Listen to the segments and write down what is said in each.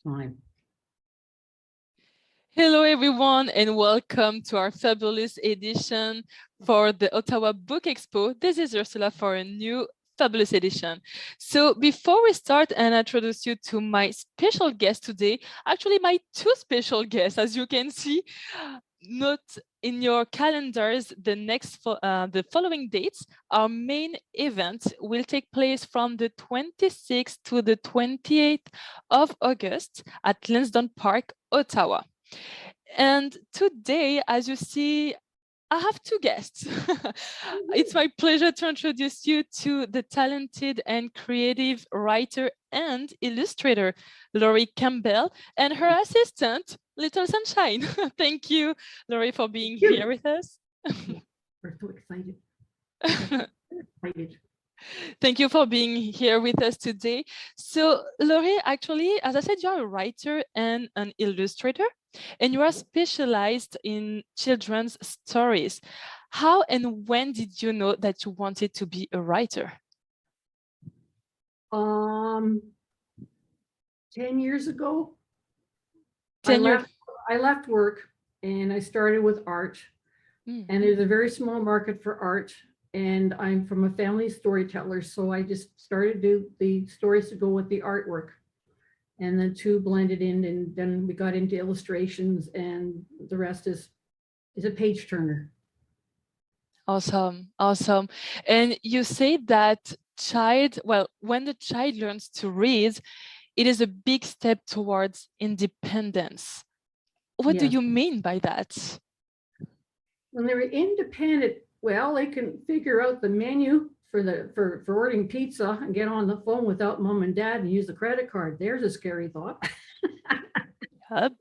time. Hello, everyone, and welcome to our fabulous edition for the Ottawa Book Expo. This is Ursula for a new fabulous edition. So before we start and introduce you to my special guest today, actually my two special guests, as you can see, note in your calendars the following dates. Our main event will take place from the 26th to the 28th of August at Lansdowne Park, Ottawa. And today, as you see, I have two guests. It's my pleasure to introduce you to the talented and creative writer and illustrator, Laurie Campbell, and her assistant, Little Sunshine. Thank you, Laurie, for being here with us. We're so excited. Excited. Thank you for being here with us today. So, Laurie, actually, as I said, you're a writer and an illustrator, and you are specialized in children's stories. How and when did you know that you wanted to be a writer? 10 years ago, 10 years. I left work and I started with art. And there's a very small market for art. And I'm from a family storyteller, so I just started to do the stories to go with the artwork. And the two blended in, and then we got into illustrations, and the rest is a page turner. Awesome, awesome. And you say that when the child learns to read, it is a big step towards independence. What do you mean by that? When they're independent, well, they can figure out the menu for ordering pizza and get on the phone without mom and dad and use the credit card. There's a scary thought. Yep.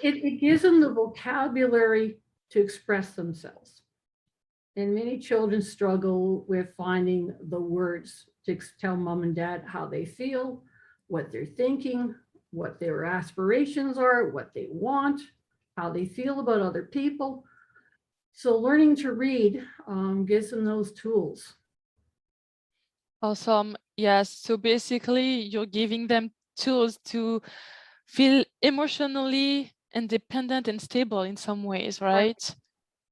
It gives them the vocabulary to express themselves. And many children struggle with finding the words to tell mom and dad how they feel, what they're thinking, what their aspirations are, what they want, how they feel about other people. So learning to read gives them those tools. Awesome. Yes. So basically, you're giving them tools to feel emotionally independent and stable in some ways, right?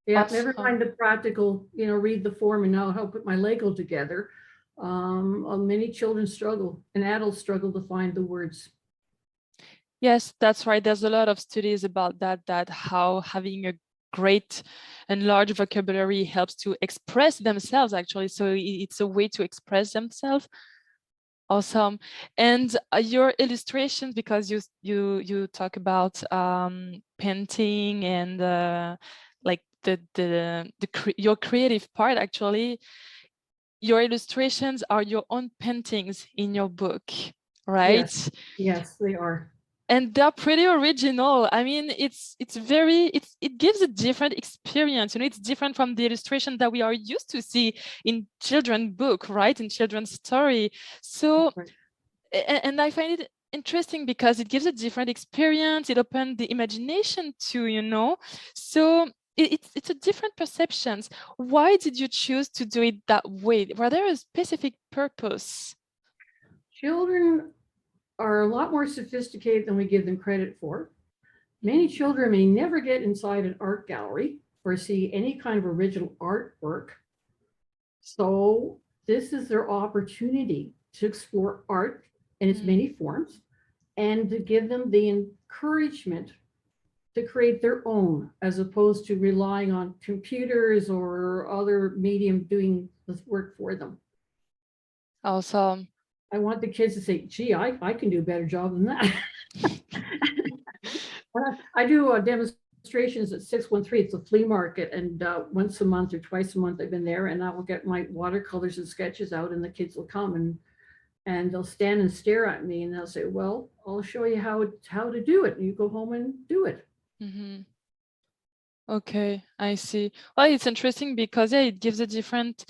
Yeah, Awesome. never mind the practical, read the form and now how to put my Lego together. Many children struggle and adults struggle to find the words. Yes, that's right. There's a lot of studies about that how having a great and large vocabulary helps to express themselves, actually. So it's a way to express themselves. Awesome. And your illustrations, because you talk about painting and like your creative part, actually, your illustrations are your own paintings in your book, right? Yes, they are. And they're pretty original. I mean, it gives a different experience. It's different from the illustration that we are used to see in children's book, right? In children's story. So, and I find it interesting because it gives a different experience. It opens the imagination too. So it's a different perceptions. Why did you choose to do it that way? Were there a specific purpose? Children are a lot more sophisticated than we give them credit for. Many children may never get inside an art gallery or see any kind of original artwork. So this is their opportunity to explore art in its many forms and to give them the encouragement to create their own, as opposed to relying on computers or other medium doing this work for them. Awesome. I want the kids to say, gee, I can do a better job than that. I do demonstrations at 613. It's a flea market. And once a month or twice a month, I've been there, and I will get my watercolors and sketches out, and the kids will come and they'll stand and stare at me, and they'll say, well, I'll show you how to do it. And you go home and do it. Mm-hmm. Okay, I see. Well, it's interesting because it gives a different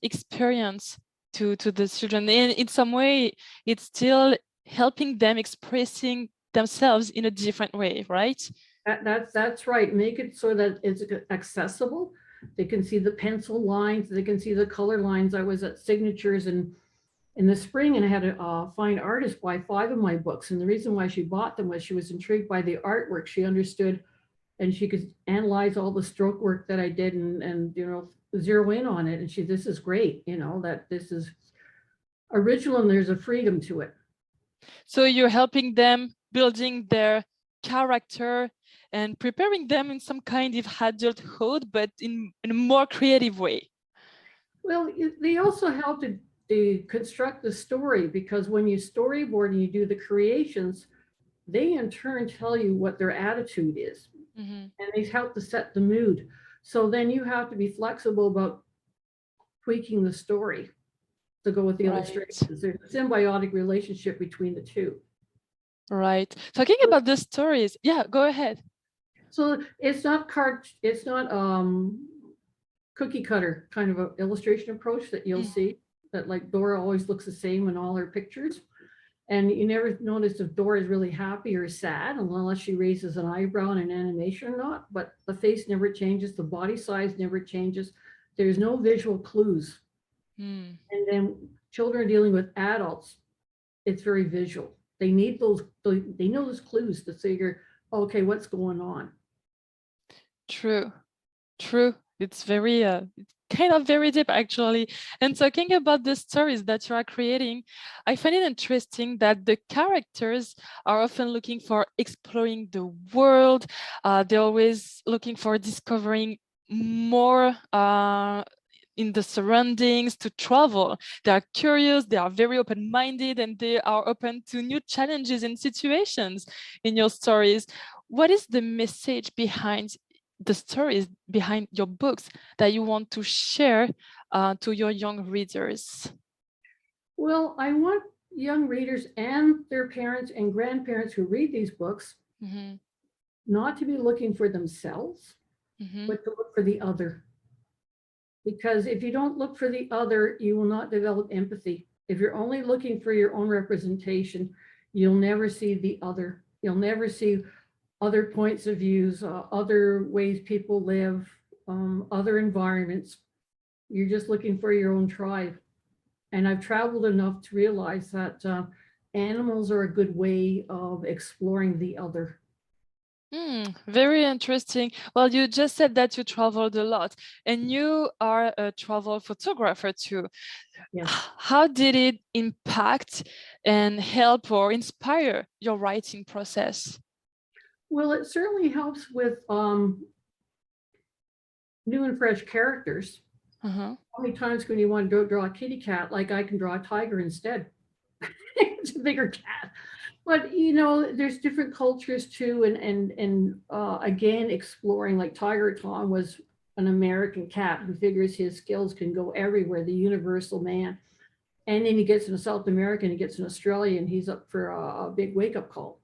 experience to the children. And in some way, it's still helping them expressing themselves in a different way, right? That's right. Make it so that it's accessible. They can see the pencil lines. They can see the color lines. I was at Signatures, and in the spring, and I had a fine artist buy 5 of my books. And the reason why she bought them was she was intrigued by the artwork. She understood and she could analyze all the stroke work that I did and zero in on it. And this is great, that this is original and there's a freedom to it. So you're helping them building their character and preparing them in some kind of adulthood, but in a more creative way. Well, they also help to construct the story, because when you storyboard and you do the creations, they in turn tell you what their attitude is. And they help to set the mood. So then you have to be flexible about tweaking the story to go with the illustrations. There's a symbiotic relationship between the two. Right. Talking about the stories. Yeah, go ahead. So it's not cookie cutter kind of an illustration approach that you'll see, that like Dora always looks the same in all her pictures. And you never notice if Dora is really happy or sad unless she raises an eyebrow in an animation or not. But the face never changes. The body size never changes. There's no visual clues. And then children dealing with adults, it's very visual. They need they know those clues to figure, okay, what's going on. True. It's very it's kind of very deep, actually. And talking about the stories that you are creating, I find it interesting that the characters are often looking for exploring the world. They're always looking for discovering more in the surroundings, to travel. They are curious, they are very open-minded, and they are open to new challenges and situations in your stories. What is the message behind the stories behind your books that you want to share to your young readers? Well, I want young readers and their parents and grandparents who read these books not to be looking for themselves, but to look for the other. Because if you don't look for the other, you will not develop empathy. If you're only looking for your own representation, you'll never see the other. You'll never see other points of views, other ways people live, other environments. You're just looking for your own tribe. And I've traveled enough to realize that animals are a good way of exploring the other. Very interesting. Well, you just said that you traveled a lot, and you are a travel photographer too. Yes. How did it impact and help or inspire your writing process? Well, it certainly helps with new and fresh characters. How many times when you want to draw a kitty cat, like I can draw a tiger instead? It's a bigger cat. But there's different cultures too, and again, exploring, like Tiger Tom was an American cat who figures his skills can go everywhere, the universal man. And then he gets in South America and he gets in Australia and he's up for a big wake-up call.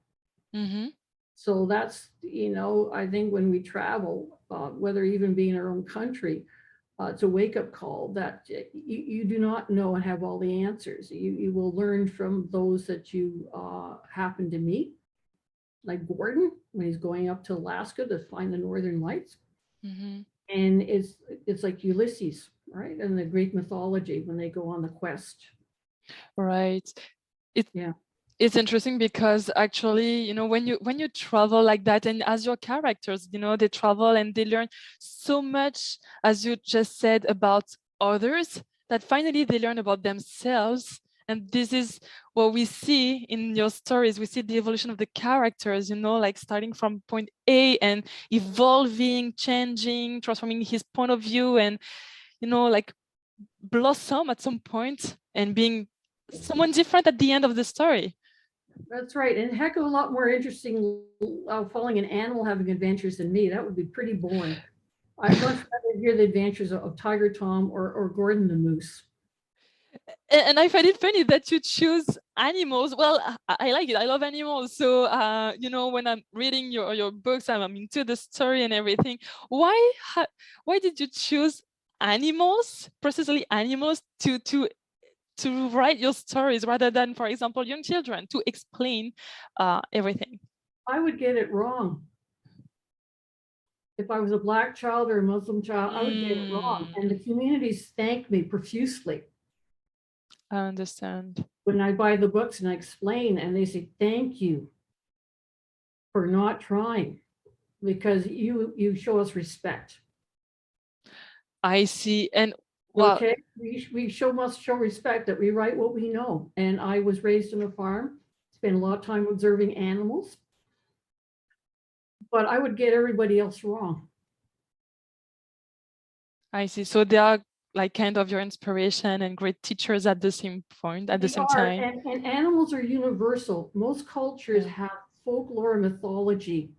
So that's, I think when we travel, whether even be in our own country, it's a wake-up call that you do not know and have all the answers. You will learn from those that you happen to meet, like Gordon, when he's going up to Alaska to find the Northern Lights. And it's like Ulysses, right? In the Greek mythology, when they go on the quest. Right. It's interesting because actually, when you travel like that, and as your characters, they travel and they learn so much, as you just said, about others, that finally they learn about themselves. And this is what we see in your stories. We see the evolution of the characters, like starting from point A and evolving, changing, transforming his point of view, and like blossom at some point and being someone different at the end of the story. That's right. And a heck of a lot more interesting following an animal having adventures than me. That would be pretty boring. I'd much rather hear the adventures of Tiger Tom or Gordon the Moose. And I find it funny that you choose animals. Well, I like it. I love animals. So, when I'm reading your books, I'm into the story and everything. Why did you choose animals, precisely animals, to write your stories rather than, for example, young children, to explain everything? I would get it wrong. If I was a Black child or a Muslim child, I would get it wrong. And the communities thanked me profusely. I understand. When I buy the books and I explain, and they say, thank you for not trying, because you show us respect. I see. And well, Okay, we must show respect, that we write what we know. And I was raised on a farm, spent a lot of time observing animals, but I would get everybody else wrong. I see. So they are like kind of your inspiration and great teachers at the same point, at the They same are, time. and animals are universal. Most cultures Yeah. have folklore and mythology,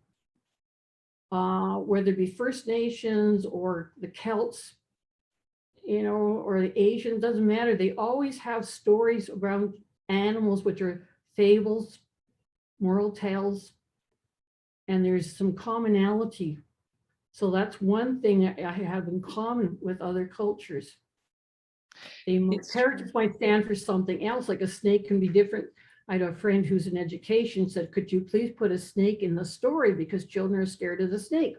whether it be First Nations or the Celts, or the Asian, doesn't matter. They always have stories around animals, which are fables, moral tales, and there's some commonality. So that's one thing that I have in common with other cultures. Characters might stand for something else, like a snake can be different. I had a friend who's in education said, could you please put a snake in the story, because children are scared of the snake.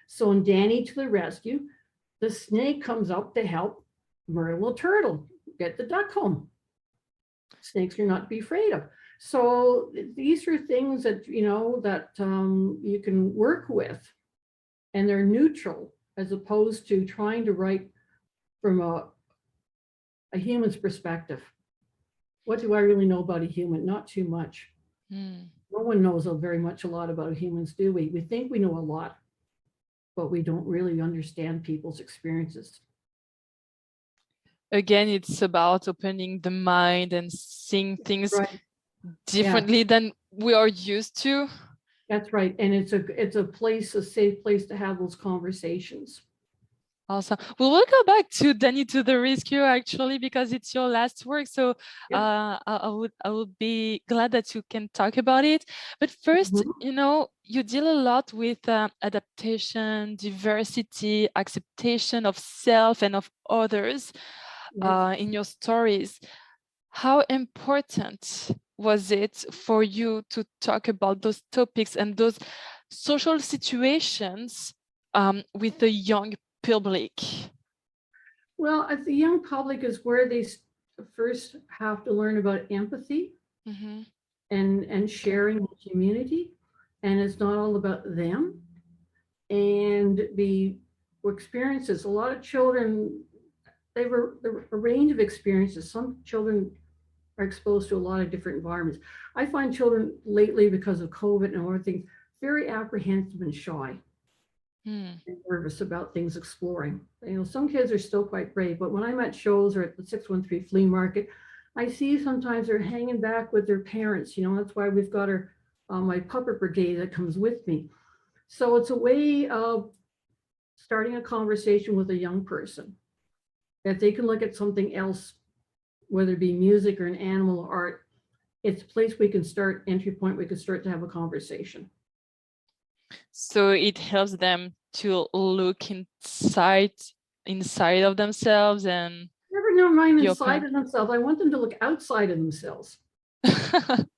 So in Danny to the Rescue, the snake comes up to help Myrtle Turtle get the duck home. Snakes are not to be afraid of. So these are things that, you can work with, and they're neutral, as opposed to trying to write from a human's perspective. What do I really know about a human? Not too much. No one knows very much a lot about humans, do we? We think we know a lot, but we don't really understand people's experiences. Again, it's about opening the mind and seeing things differently than we are used to. That's right. And it's a safe place to have those conversations. Awesome. We will go back to Danny to the Rescue, actually, because it's your last work. So I would be glad that you can talk about it. But first, you deal a lot with adaptation, diversity, acceptation of self and of others in your stories. How important was it for you to talk about those topics and those social situations with the young public? Well, at the young public is where they first have to learn about empathy and sharing the community. And it's not all about them. And the experiences, a lot of children, they have a range of experiences. Some children are exposed to a lot of different environments. I find children lately, because of COVID and other things, very apprehensive and shy. And nervous about things exploring. Some kids are still quite brave, but when I'm at shows or at the 613 flea market, I see sometimes they're hanging back with their parents. That's why we've got my puppet brigade that comes with me. So it's a way of starting a conversation with a young person, that they can look at something else, whether it be music or an animal or art. It's a place we can start, entry point, we can start to have a conversation. So it helps them to look inside of themselves and never mind inside of themselves. I want them to look outside of themselves. We spend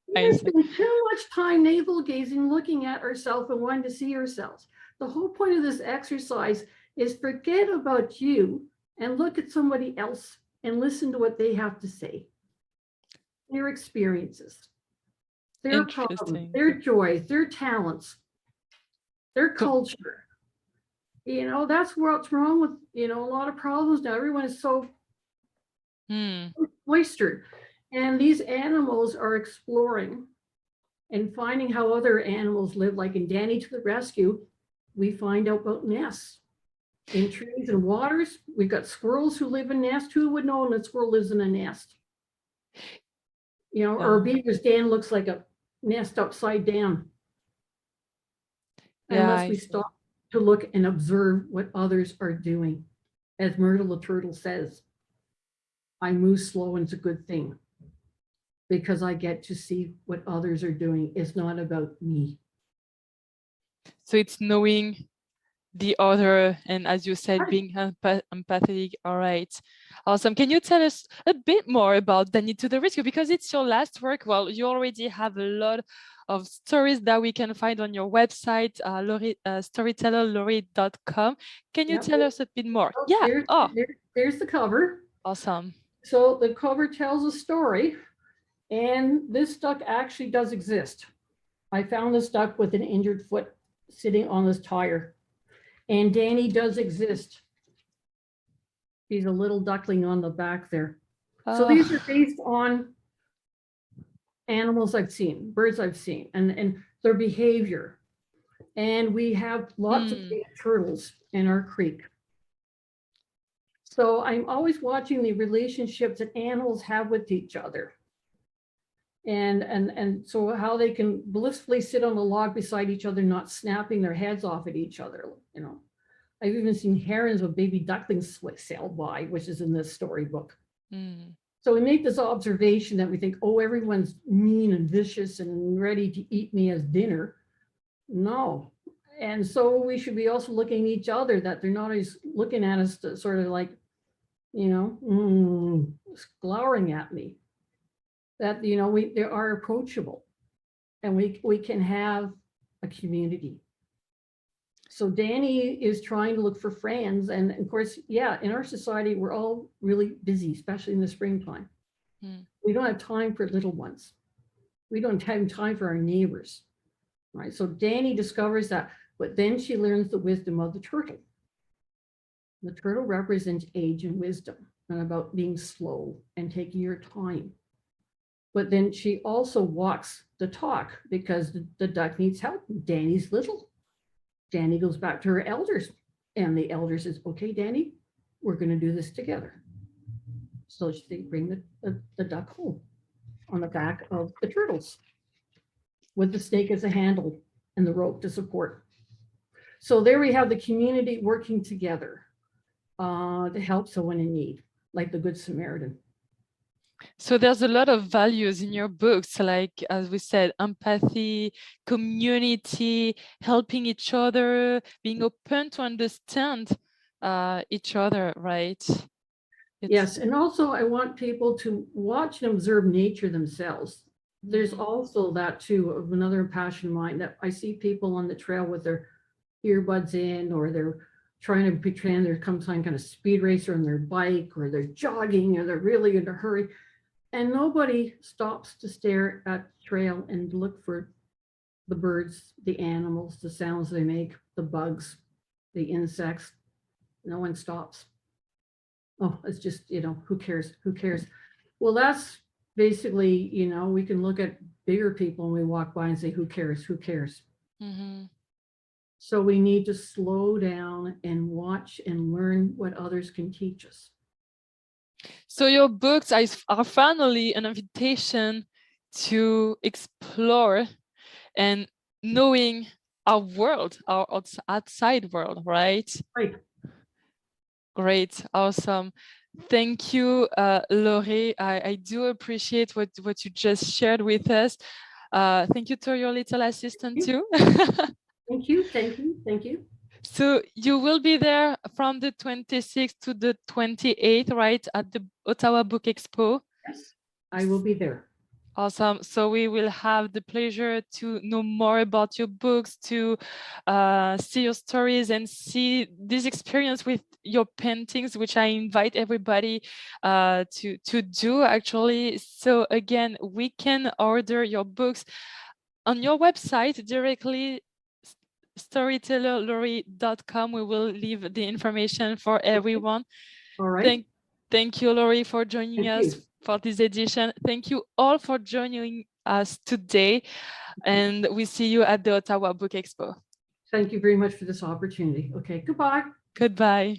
too much time navel gazing, looking at ourselves and wanting to see ourselves. The whole point of this exercise is forget about you and look at somebody else and listen to what they have to say. Their experiences, their problems, their joys, their talents, their culture. That's what's wrong with, a lot of problems now. Everyone is so cloistered. And these animals are exploring and finding how other animals live. Like in Danny to the Rescue, we find out about nests in trees and waters. We've got squirrels who live in nests. Who would know when a squirrel lives in a nest? Or a beaver's den looks like a nest upside down. Unless we stop to look and observe what others are doing. As Myrtle the Turtle says, I move slow and it's a good thing, because I get to see what others are doing. It's not about me. So it's knowing the other, and as you said, being empathetic. All right, awesome. Can you tell us a bit more about Danny to the Rescue, because it's your last work? Well, you already have a lot of stories that we can find on your website, storytellerlaurie.com. Can you tell us a bit more? There's the cover. Awesome. So the cover tells a story, and this duck actually does exist. I found this duck with an injured foot sitting on this tire, and Danny does exist. He's a little duckling on the back there. So these are based on animals I've seen, birds I've seen, and their behavior. And we have lots of turtles in our creek. So I'm always watching the relationships that animals have with each other. And so how they can blissfully sit on the log beside each other, not snapping their heads off at each other, you know. I've even seen herons with baby ducklings sail by, which is in this storybook. So we make this observation that we think, oh, everyone's mean and vicious and ready to eat me as dinner. No. And so we should be also looking at each other, that they're not always looking at us to sort of like, you know, glowering at me. That, you know, they are approachable, and we can have a community. So Danny is trying to look for friends. And of course, yeah, in our society, we're all really busy, especially in the springtime. We don't have time for little ones. We don't have time for our neighbors, right? So Danny discovers that, but then she learns the wisdom of the turtle. The turtle represents age and wisdom, and about being slow and taking your time. But then she also walks the talk, because the duck needs help. Danny's little. Danny goes back to her elders, and the elder says, okay, Danny, we're going to do this together. So they bring the duck home on the back of the turtles, with the snake as a handle and the rope to support. So there we have the community working together to help someone in need, like the Good Samaritan. So there's a lot of values in your books, like, as we said, empathy, community, helping each other, being open to understand each other, right? Yes, and also I want people to watch and observe nature themselves. There's also that too, of another passion of mine, that I see people on the trail with their earbuds in, or they're trying to pretend they're some kind of speed racer on their bike, or they're jogging, or they're really in a hurry. And nobody stops to stare at the trail and look for the birds, the animals, the sounds they make, the bugs, the insects. No one stops. Oh, it's just, you know, who cares? Who cares? Well, that's basically, you know, we can look at bigger people and we walk by and say, who cares? Who cares? So we need to slow down and watch and learn what others can teach us. So your books are finally an invitation to explore and knowing our world, our outside world, right? Right. Great, awesome. Thank you, Laurie. I do appreciate what you just shared with us. Thank you to your little assistant too. Thank you, thank you, thank you. So you will be there from the 26th to the 28th, right, at the Ottawa Book Expo? Yes, I will be there. Awesome. So we will have the pleasure to know more about your books, to see your stories and see this experience with your paintings, which I invite everybody to do actually. So again, we can order your books on your website directly, storytellerlaurie.com. We will leave the information for everyone. All right. Thank you, Laurie, for joining us for this edition. Thank you all for joining us today, and we see you at the Ottawa Book Expo. Thank you very much for this opportunity. Okay, goodbye. Goodbye.